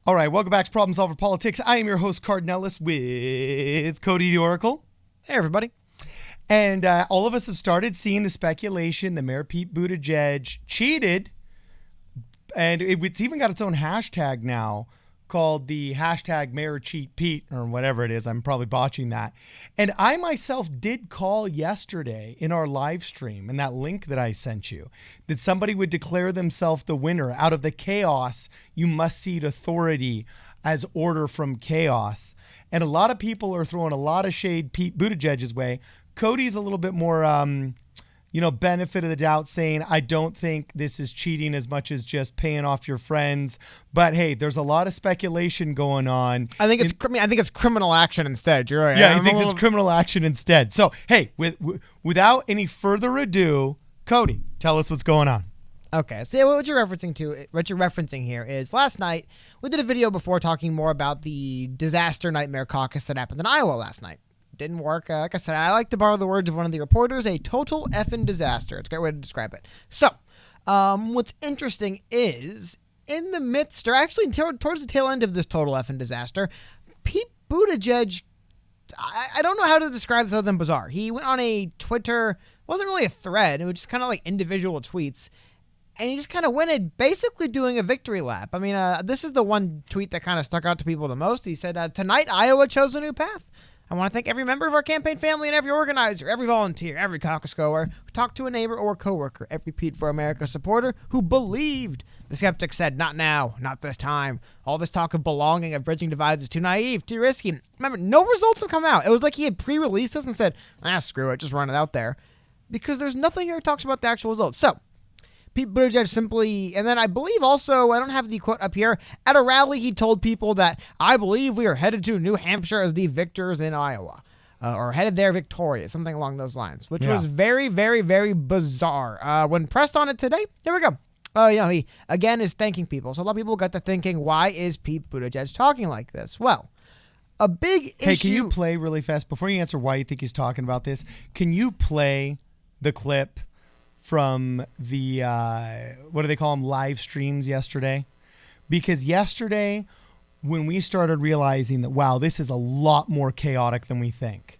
All right, welcome back to Problem Solver Politics. I am your host, Cardinellis, with Cody the Oracle. Hey, everybody. And all of us have started seeing the speculation that Mayor Pete Buttigieg cheated, and it's even got its own hashtag now called the hashtag Mayor Cheat Pete, or whatever it is. I'm probably botching that. And I myself did call yesterday in our live stream, in that link that I sent you, that somebody would declare themselves the winner. Out of the chaos, you must cede authority as order from chaos. And a lot of people are throwing a lot of shade Pete Buttigieg's way. Cody's a little bit more, benefit of the doubt, saying, I don't think this is cheating as much as just paying off your friends. But hey, there's a lot of speculation going on. I think it's criminal action instead. You're right. Yeah, he thinks it's criminal action instead. So hey, without any further ado, Cody, tell us what's going on. Okay, so what you're referencing here is last night we did a video before talking more about the disaster nightmare caucus that happened in Iowa last night. Didn't work. Like I said, I like to borrow the words of one of the reporters, a total effing disaster. It's a great way to describe it. So, what's interesting is, in the midst, or actually towards the tail end of this total effing disaster, Pete Buttigieg, I don't know how to describe this other than bizarre. He went on a Twitter, wasn't really a thread, it was just kind of like individual tweets, and he just kind of went in basically doing a victory lap. I mean, this is the one tweet that kind of stuck out to people the most. He said, tonight Iowa chose a new path. I want to thank every member of our campaign family and every organizer, every volunteer, every caucus goer who talked to a neighbor or coworker, every Pete for America supporter who believed. The skeptic said, not now, not this time. All this talk of belonging, of bridging divides is too naive, too risky. Remember, no results have come out. It was like he had pre-released this and said, screw it, just run it out there. Because there's nothing here that talks about the actual results. So, Pete Buttigieg simply, and then I believe also, I don't have the quote up here, at a rally he told people that, I believe we are headed to New Hampshire as the victors in Iowa, or headed there victorious, something along those lines, which was very, very, very bizarre. When pressed on it today, here we go. He again is thanking people. So a lot of people got to thinking, why is Pete Buttigieg talking like this? Well, a big issue. Hey, can you play really fast, before you answer why you think he's talking about this, can you play the clip from the, what do they call them, live streams yesterday? Because yesterday, when we started realizing that, wow, this is a lot more chaotic than we think,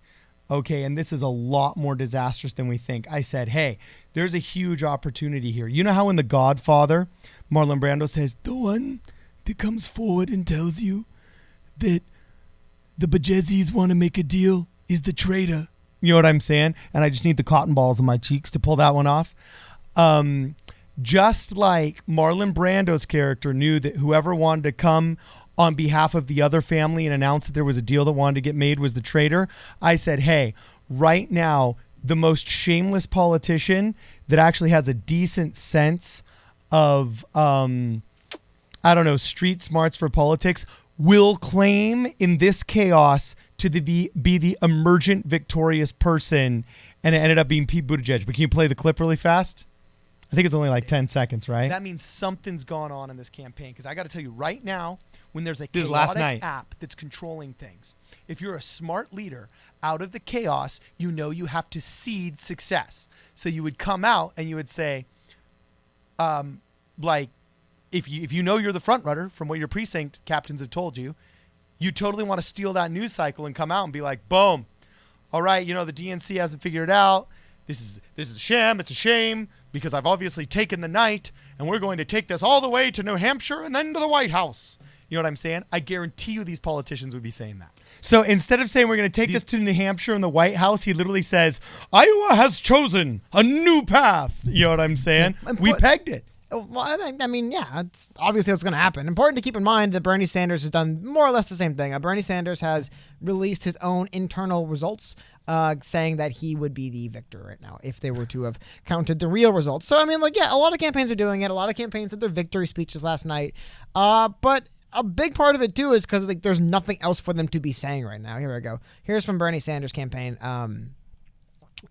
okay, and this is a lot more disastrous than we think, I said, hey, there's a huge opportunity here. You know how in The Godfather, Marlon Brando says, the one that comes forward and tells you that the Buttigieg's want to make a deal is the traitor. You know what I'm saying? And I just need the cotton balls on my cheeks to pull that one off. Just like Marlon Brando's character knew that whoever wanted to come on behalf of the other family and announce that there was a deal that wanted to get made was the traitor, I said, hey, right now, the most shameless politician that actually has a decent sense of, street smarts for politics will claim in this chaos to be the emergent victorious person, and it ended up being Pete Buttigieg. But can you play the clip really fast? I think it's only like 10 seconds, right? That means something's gone on in this campaign, because I got to tell you right now, when there's a chaotic app that's controlling things, if you're a smart leader, out of the chaos, you know you have to seed success. So you would come out and you would say, if you know you're the front runner from what your precinct captains have told you, you totally want to steal that news cycle and come out and be like, boom, all right, the DNC hasn't figured it out. This is a sham. It's a shame because I've obviously taken the night, and we're going to take this all the way to New Hampshire and then to the White House. You know what I'm saying? I guarantee you these politicians would be saying that. So instead of saying we're going to take this to New Hampshire and the White House, he literally says, Iowa has chosen a new path. You know what I'm saying? We pegged it. Well, I mean, yeah, it's obviously what's going to happen. Important to keep in mind that Bernie Sanders has done more or less the same thing. Bernie Sanders has released his own internal results, saying that he would be the victor right now if they were to have counted the real results. So, I mean, a lot of campaigns are doing it. A lot of campaigns did their victory speeches last night. But a big part of it, too, is because there's nothing else for them to be saying right now. Here we go. Here's from Bernie Sanders' campaign.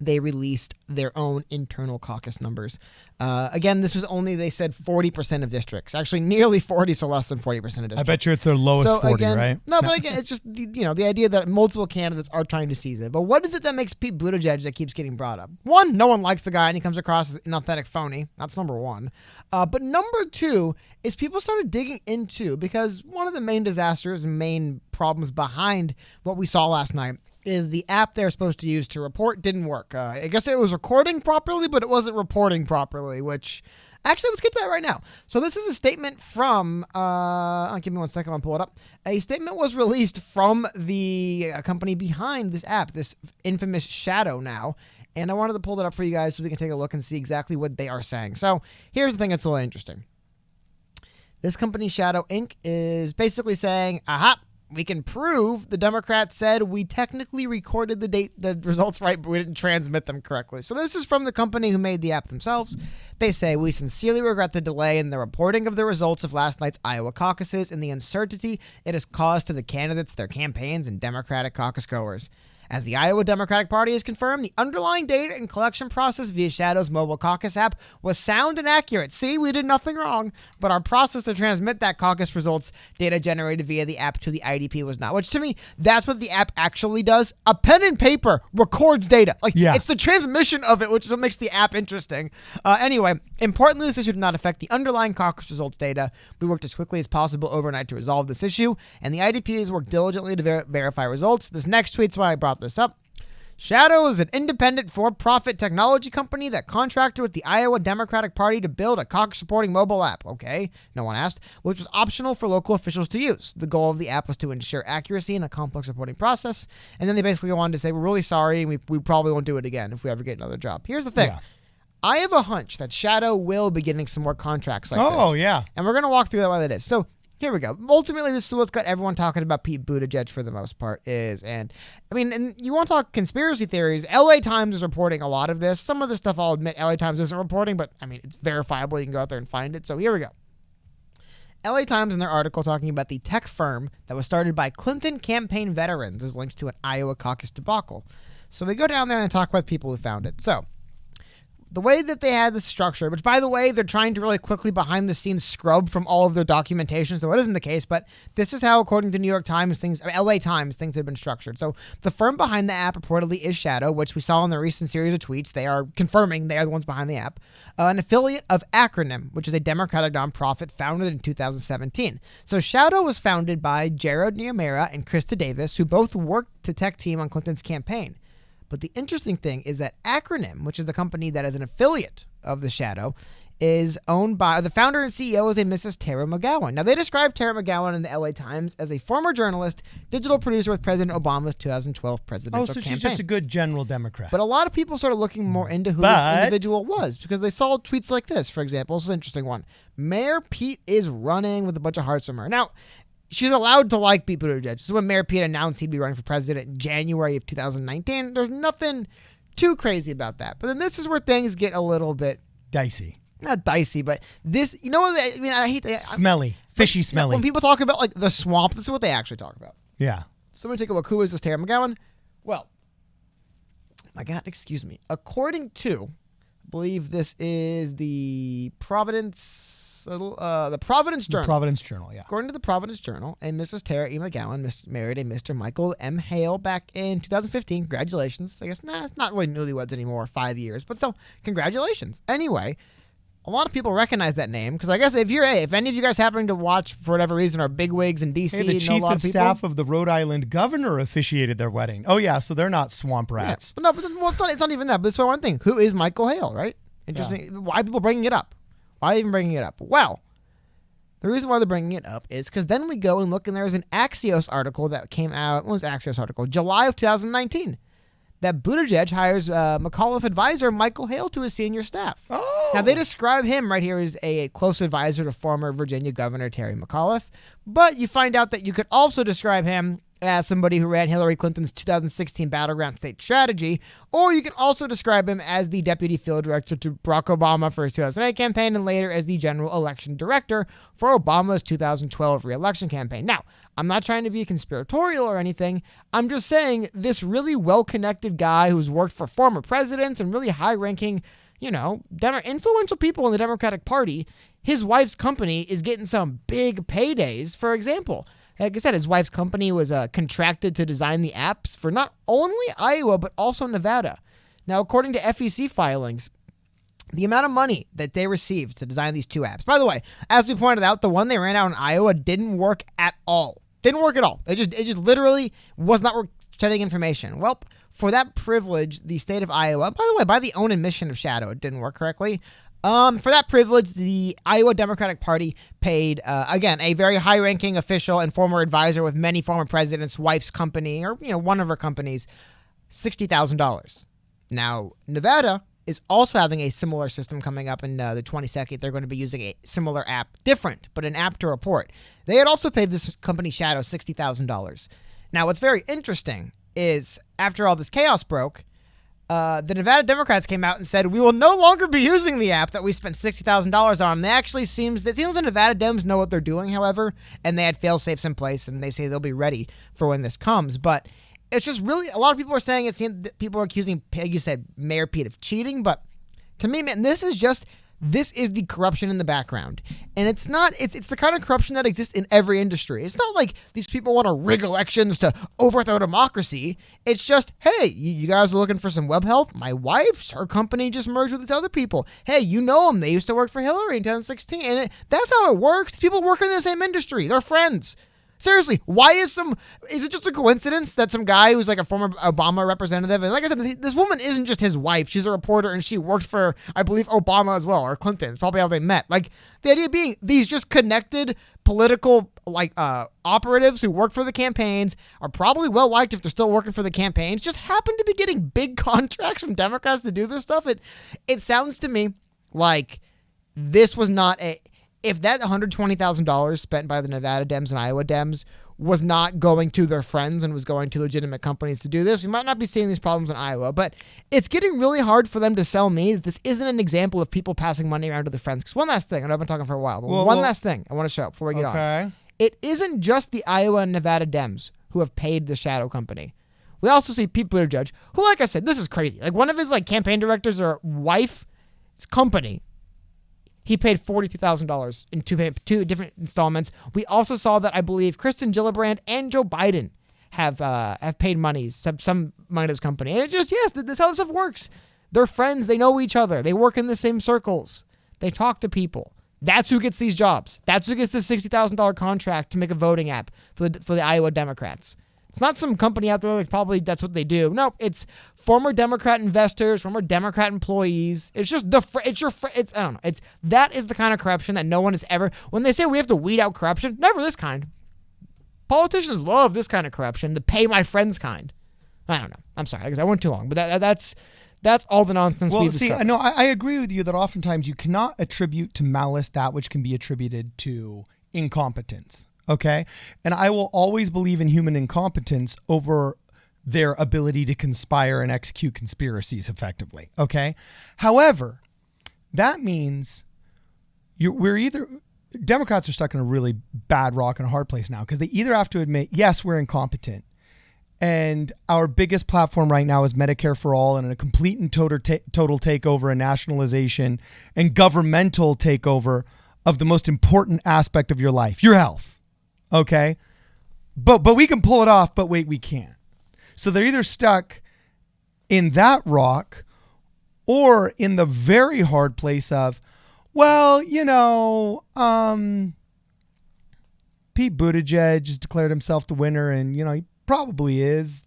they released their own internal caucus numbers. Again, this was only, they said, 40% of districts. Actually, nearly 40, so less than 40% of districts. I bet you it's their lowest 40, again, right? No, but again, it's just, the idea that multiple candidates are trying to seize it. But what is it that makes Pete Buttigieg that keeps getting brought up? One, no one likes the guy and he comes across as an authentic phony. That's number one. But number two is people started digging into, because one of the main disasters and main problems behind what we saw last night is the app they're supposed to use to report didn't work. I guess it was recording properly, but it wasn't reporting properly, which... Actually, let's get to that right now. So this is a statement from... give me 1 second, I'll pull it up. A statement was released from the company behind this app, this infamous Shadow now. And I wanted to pull that up for you guys so we can take a look and see exactly what they are saying. So here's the thing that's really interesting. This company, Shadow Inc., is basically saying, aha, we can prove the Democrats said we technically recorded the results right, but we didn't transmit them correctly. So this is from the company who made the app themselves. They say, we sincerely regret the delay in the reporting of the results of last night's Iowa caucuses and the uncertainty it has caused to the candidates, their campaigns, and Democratic caucus goers. As the Iowa Democratic Party has confirmed, the underlying data and collection process via Shadow's mobile caucus app was sound and accurate. See, we did nothing wrong, but our process to transmit that caucus results data generated via the app to the IDP was not. Which to me, that's what the app actually does. A pen and paper records data. It's the transmission of it, which is what makes the app interesting. Anyway, importantly, this issue did not affect the underlying caucus results data. We worked as quickly as possible overnight to resolve this issue, and the IDP has worked diligently to verify results. This next tweet's why I brought this up. Shadow is an independent for-profit technology company that contracted with the Iowa Democratic Party to build a caucus-reporting mobile app, okay, no one asked, which was optional for local officials to use. The goal of the app was to ensure accuracy in a complex reporting process, and then they basically go on to say, we're really sorry, and we probably won't do it again if we ever get another job. Here's the thing. Yeah. I have a hunch that Shadow will be getting some more contracts like this. Oh, yeah. And we're going to walk through that, what that is. So, here we go. Ultimately, this is what's got everyone talking about Pete Buttigieg for the most part and you want to talk conspiracy theories, LA Times is reporting a lot of this. Some of the stuff I'll admit LA Times isn't reporting, but it's verifiable. You can go out there and find it. So here we go. LA Times in their article talking about the tech firm that was started by Clinton campaign veterans is linked to an Iowa caucus debacle. So we go down there and talk about people who found it. So the way that they had this structure, which, by the way, they're trying to really quickly behind-the-scenes scrub from all of their documentation, so it isn't the case, but this is how, according to New York Times, LA Times, things have been structured. So the firm behind the app reportedly is Shadow, which we saw in the recent series of tweets. They are confirming they are the ones behind the app. An affiliate of Acronym, which is a Democratic nonprofit founded in 2017. So Shadow was founded by Jared Niemera and Krista Davis, who both worked the tech team on Clinton's campaign. But the interesting thing is that Acronym, which is the company that is an affiliate of the Shadow, is owned by the founder and CEO is a Mrs. Tara McGowan. Now, they described Tara McGowan in the LA Times as a former journalist, digital producer with President Obama's 2012 presidential campaign. She's just a good general Democrat. But a lot of people started looking more into who this individual was because they saw tweets like this, for example. This is an interesting one. Mayor Pete is running with a bunch of hearts from her. Now, she's allowed to like Pete Buttigieg. This is when Mayor Pete announced he'd be running for president in January of 2019. There's nothing too crazy about that. But then this is where things get a little bit dicey. Not dicey, but this, I hate to... Smelly. Fishy smelly. When people talk about, the swamp, this is what they actually talk about. Yeah. So we're going to take a look. Who is this Tara McGowan? Well, my God, excuse me. According to, I believe this is the Providence Journal. The Providence Journal, yeah. According to the Providence Journal, and Mrs. Tara E. McGowan married a Mr. Michael M. Hale back in 2015. Congratulations. I guess, it's not really newlyweds anymore, 5 years, but still, congratulations. Anyway, a lot of people recognize that name because I guess if any of you guys happen to watch for whatever reason are bigwigs in D.C. The chief of staff of the Rhode Island governor officiated their wedding. Oh yeah, so they're not swamp rats. Yeah. But it's not even that. But it's one thing. Who is Michael Hale, right? Interesting. Yeah. Why are people bringing it up? Why even bringing it up? Well, the reason why they're bringing it up is because then we go and look and there's an Axios article that came out. What was the Axios article? July of 2019. That Buttigieg hires McAuliffe advisor Michael Hale to his senior staff. Oh. Now, they describe him right here as a close advisor to former Virginia Governor Terry McAuliffe, but you find out that you could also describe him as somebody who ran Hillary Clinton's 2016 battleground state strategy, or you can also describe him as the deputy field director to Barack Obama for his 2008 campaign and later as the general election director for Obama's 2012 re-election campaign. Now, I'm not trying to be conspiratorial or anything. I'm just saying this really well-connected guy who's worked for former presidents and really high-ranking, influential people in the Democratic Party, his wife's company is getting some big paydays. For example, like I said, his wife's company was contracted to design the apps for not only Iowa, but also Nevada. Now, according to FEC filings, the amount of money that they received to design these two apps. By the way, as we pointed out, the one they ran out in Iowa didn't work at all. Didn't work at all. It just literally was not sending information. Well, for that privilege, the state of Iowa, by the way, by the own admission of Shadow, it didn't work correctly. For that privilege, the Iowa Democratic Party paid, again, a very high-ranking official and former advisor with many former presidents' wife's company, or, one of her companies, $60,000. Now, Nevada is also having a similar system coming up in the 22nd. They're going to be using a similar app, different, but an app to report. They had also paid this company Shadow $60,000. Now, what's very interesting is after all this chaos broke, the Nevada Democrats came out and said, we will no longer be using the app that we spent $60,000 on. It seems the Nevada Dems know what they're doing, however, and they had fail-safes in place, and they say they'll be ready for when this comes. But it's just really, a lot of people are saying people are accusing, like you said, Mayor Pete of cheating, but to me, man, this is the corruption in the background. And it's the kind of corruption that exists in every industry. It's not like these people want to rig elections to overthrow democracy. It's just, hey, you guys are looking for some web help? My wife's, her company just merged with these other people. Hey, you know them. They used to work for Hillary in 2016. And that's how it works. People work in the same industry. They're friends. Seriously, is it just a coincidence that some guy who's like a former Obama representative, and like I said, this woman isn't just his wife, she's a reporter and she worked for, I believe, Obama as well, or Clinton. It's probably how they met. Like, the idea being these just connected political, operatives who work for the campaigns are probably well liked if they're still working for the campaigns, just happen to be getting big contracts from Democrats to do this stuff. It sounds to me like this was not if that $120,000 spent by the Nevada Dems and Iowa Dems was not going to their friends and was going to legitimate companies to do this, we might not be seeing these problems in Iowa. But it's getting really hard for them to sell me that this isn't an example of people passing money around to their friends. Because one last thing, I know I've been talking for a while, but one last thing I want to show before we get on. It isn't just the Iowa and Nevada Dems who have paid the shadow company. We also see Pete Buttigieg, who, like I said, this is crazy. Like, one of his campaign directors or wife's company, he paid $42,000 in two different installments. We also saw that I believe Kristen Gillibrand and Joe Biden have paid money, some money to this company. And this is how this stuff works. They're friends. They know each other. They work in the same circles. They talk to people. That's who gets these jobs. That's who gets the $60,000 contract to make a voting app for the Iowa Democrats. It's not some company out there probably that's what they do. No, it's former Democrat investors, former Democrat employees. It's just I don't know. That is the kind of corruption that no one has ever, when they say we have to weed out corruption, never this kind. Politicians love this kind of corruption, the pay my friends kind. I don't know. I'm sorry, because I went too long, but that's all the nonsense we've discovered. Well, see, no, I agree with you that oftentimes you cannot attribute to malice that which can be attributed to incompetence. Okay. And I will always believe in human incompetence over their ability to conspire and execute conspiracies effectively. Okay. However, that means Democrats are stuck in a really bad rock and a hard place now because they either have to admit, yes, we're incompetent. And our biggest platform right now is Medicare for all and a complete and total takeover and nationalization and governmental takeover of the most important aspect of your life, your health. Okay. But we can pull it off, but wait, we can't. So they're either stuck in that rock or in the very hard place of, well, Pete Buttigieg has declared himself the winner and, he probably is,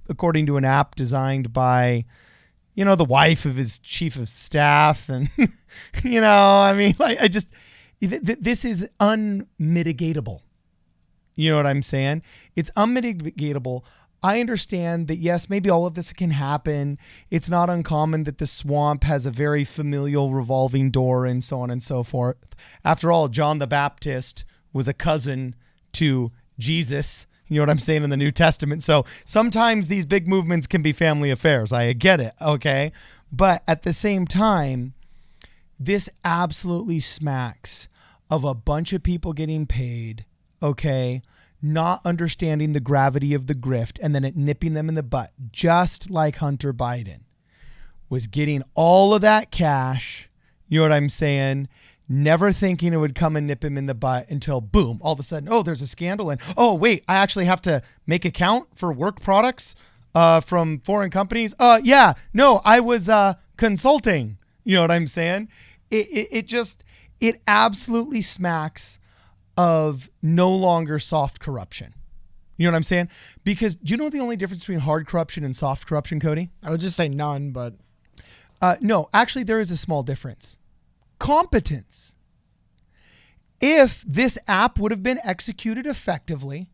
according to an app designed by, the wife of his chief of staff. And, this is unmitigatable. You know what I'm saying? It's unmitigatable. I understand that, yes, maybe all of this can happen. It's not uncommon that the swamp has a very familial revolving door and so on and so forth. After all, John the Baptist was a cousin to Jesus You know what I'm saying, in the New Testament. So sometimes these big movements can be family affairs. I get it, okay? But at the same time, this absolutely smacks of a bunch of people getting paid, okay, not understanding the gravity of the grift, and then it nipping them in the butt, just like Hunter Biden was getting all of that cash, you know what I'm saying, never thinking it would come and nip him in the butt until boom, all of a sudden, oh, there's a scandal, and oh, wait, I actually have to make a count for work products from foreign companies. Yeah, no, I was consulting, you know what I'm saying? It absolutely smacks of no longer soft corruption. You know what I'm saying? Because do you know the only difference between hard corruption and soft corruption, Cody? I would just say none, but no, actually there is a small difference. Competence. If this app would have been executed effectively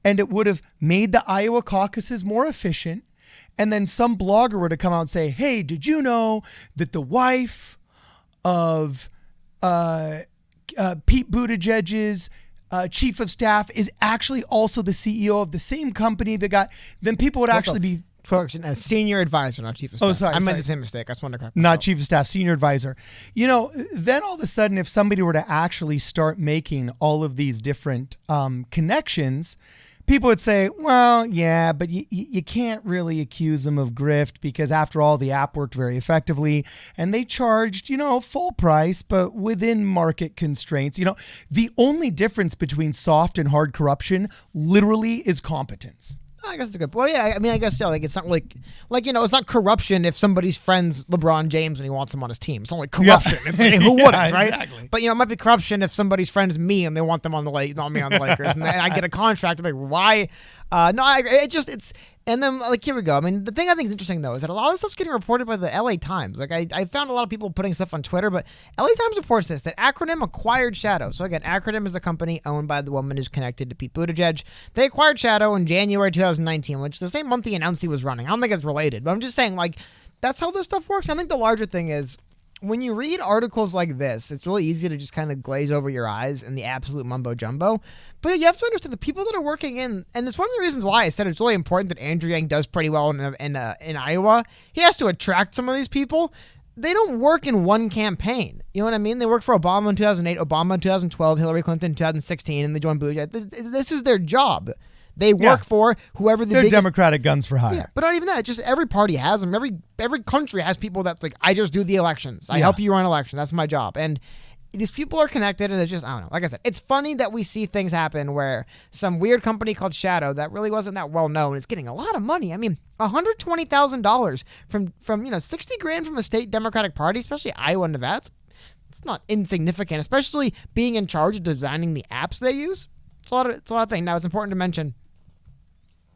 and it would have made the Iowa caucuses more efficient, and then some blogger were to come out and say, hey, did you know that the wife of Pete Buttigieg's chief of staff is actually also the CEO of the same company that got, then people would actually be... A senior advisor, not chief of staff. Oh, sorry. I made the same mistake. I just wanted to correct Not myself. chief of staff, senior advisor. You know, then all of a sudden, if somebody were to actually start making all of these different connections, people would say, well, yeah, but you can't really accuse them of grift because after all, the app worked very effectively and they charged, you know, full price, but within market constraints. You know, the only difference between soft and hard corruption literally is competence. I guess it's a good. Well, yeah. I mean, I guess yeah. Like it's not like you know, it's not corruption if somebody's friend's LeBron James and he wants him on his team. It's only corruption. Yeah. It's like, who wouldn't, right? Exactly. But you know, it might be corruption if somebody's friend's me and they want them on the not me on the Lakers, and I get a contract. I'm like, why? It's. And then, like, here we go. I mean, the thing I think is interesting, though, is that a lot of stuff's getting reported by the LA Times. Like, I found a lot of people putting stuff on Twitter, but LA Times reports this, that Acronym acquired Shadow. So, again, Acronym is the company owned by the woman who's connected to Pete Buttigieg. They acquired Shadow in January 2019, which is the same month he announced he was running. I don't think it's related, but I'm just saying, like, that's how this stuff works. I think the larger thing is, when you read articles like this, it's really easy to just kind of glaze over your eyes in the absolute mumbo jumbo. But you have to understand the people that are working in, and it's one of the reasons why I said it's really important that Andrew Yang does pretty well in Iowa. He has to attract some of these people. They don't work in one campaign. You know what I mean? They worked for Obama in 2008, Obama in 2012, Hillary Clinton in 2016, and they joined Buttigieg. This is their job. They work for whoever the They're biggest... Democratic guns for hire. Yeah, but not even that. Just every party has them. Every country has people that's like, I just do the elections. I help you run elections. That's my job. And these people are connected, and it's just, I don't know. Like I said, it's funny that we see things happen where some weird company called Shadow that really wasn't that well known is getting a lot of money. I mean, $120,000 from $60,000 from a state Democratic Party, especially Iowa and Nevada. It's not insignificant, especially being in charge of designing the apps they use. It's a lot of things. Now, it's important to mention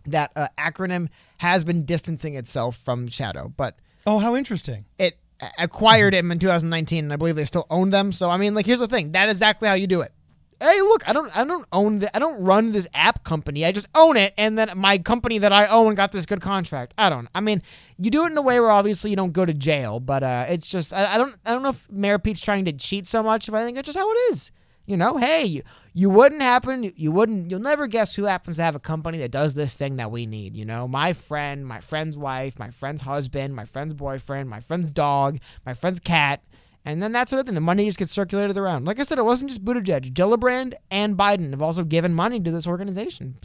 that Acronym has been distancing itself from Shadow, but oh, how interesting! It acquired him in 2019, and I believe they still own them. So I mean, like, here's the thing: that is exactly how you do it. Hey, look, I don't run this app company. I just own it, and then my company that I own got this good contract. I mean, you do it in a way where obviously you don't go to jail, but it's just I don't know if Mayor Pete's trying to cheat so much, but I think it's just how it is. You know, hey, you'll never guess who happens to have a company that does this thing that we need. You know, my friend, my friend's wife, my friend's husband, my friend's boyfriend, my friend's dog, my friend's cat. And then that's the other thing. The money just gets circulated around. Like I said, it wasn't just Buttigieg. Gillibrand and Biden have also given money to this organization.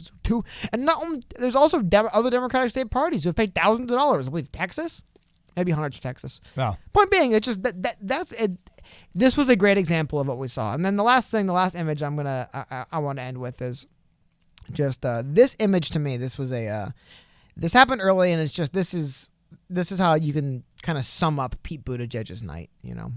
And not only, there's also other Democratic state parties who have paid thousands of dollars. I believe Texas. Maybe hundreds of Texas. Wow. Point being, it's just that's it. This was a great example of what we saw. And then the last image I want to end with is just this image. To me, this happened early, and it's just this is how you can kind of sum up Pete Buttigieg's night. You know,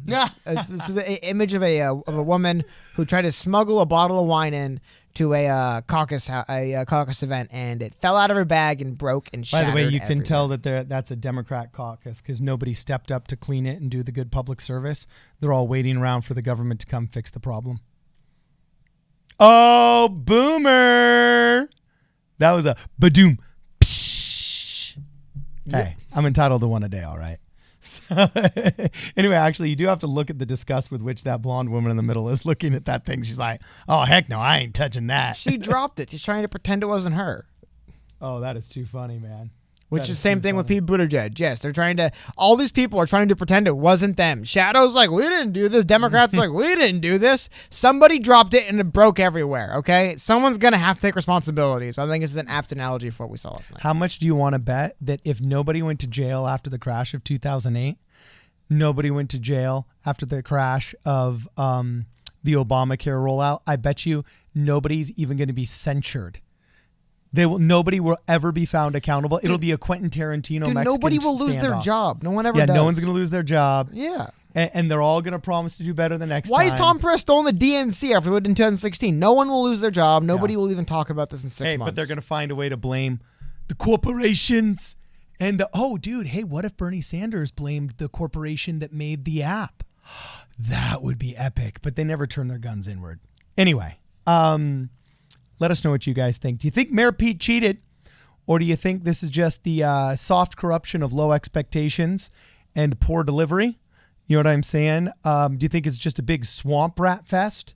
this is an image of a woman who tried to smuggle a bottle of wine in to a caucus event, and it fell out of her bag and broke and shattered. By the way, you can everywhere. tell that that's a Democrat caucus because nobody stepped up to clean it and do the good public service. They're all waiting around for the government to come fix the problem. Oh, boomer! That was a badoom. Psh. Hey, I'm entitled to one a day, all right. Anyway, actually, you do have to look at the disgust with which that blonde woman in the middle is looking at that thing. She's like, oh, heck no, I ain't touching that. She dropped it. She's trying to pretend it wasn't her. Oh, that is too funny, man. Which That is the same too thing with funny. Pete Buttigieg. Yes, they're trying to. All these people are trying to pretend it wasn't them. Shadow's like, we didn't do this. Democrats like, we didn't do this. Somebody dropped it and it broke everywhere. Okay, someone's gonna have to take responsibility. So I think this is an apt analogy for what we saw last night. How much do you want to bet that if nobody went to jail after the crash of 2008, nobody went to jail after the crash of the Obamacare rollout, I bet you nobody's even going to be censured. Nobody will ever be found accountable. It'll be a Quentin Tarantino Mexican nobody will lose their standoff. job. No one ever Yeah, does. no one's going to lose their job. Yeah. And they're all going to promise to do better the next Why time. is Tom Perez still in the DNC after what in 2016? No one will lose their job. Nobody will even talk about this in 6 Hey, months. but they're going to find a way to blame the corporations. And dude, hey, what if Bernie Sanders blamed the corporation that made the app? That would be epic. But they never turn their guns inward. Anyway, let us know what you guys think. Do you think Mayor Pete cheated? Or do you think this is just the soft corruption of low expectations and poor delivery? You know what I'm saying? Do you think it's just a big swamp rat fest?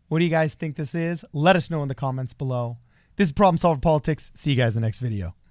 What do you guys think this is? Let us know in the comments below. This is Problem Solver Politics. See you guys in the next video.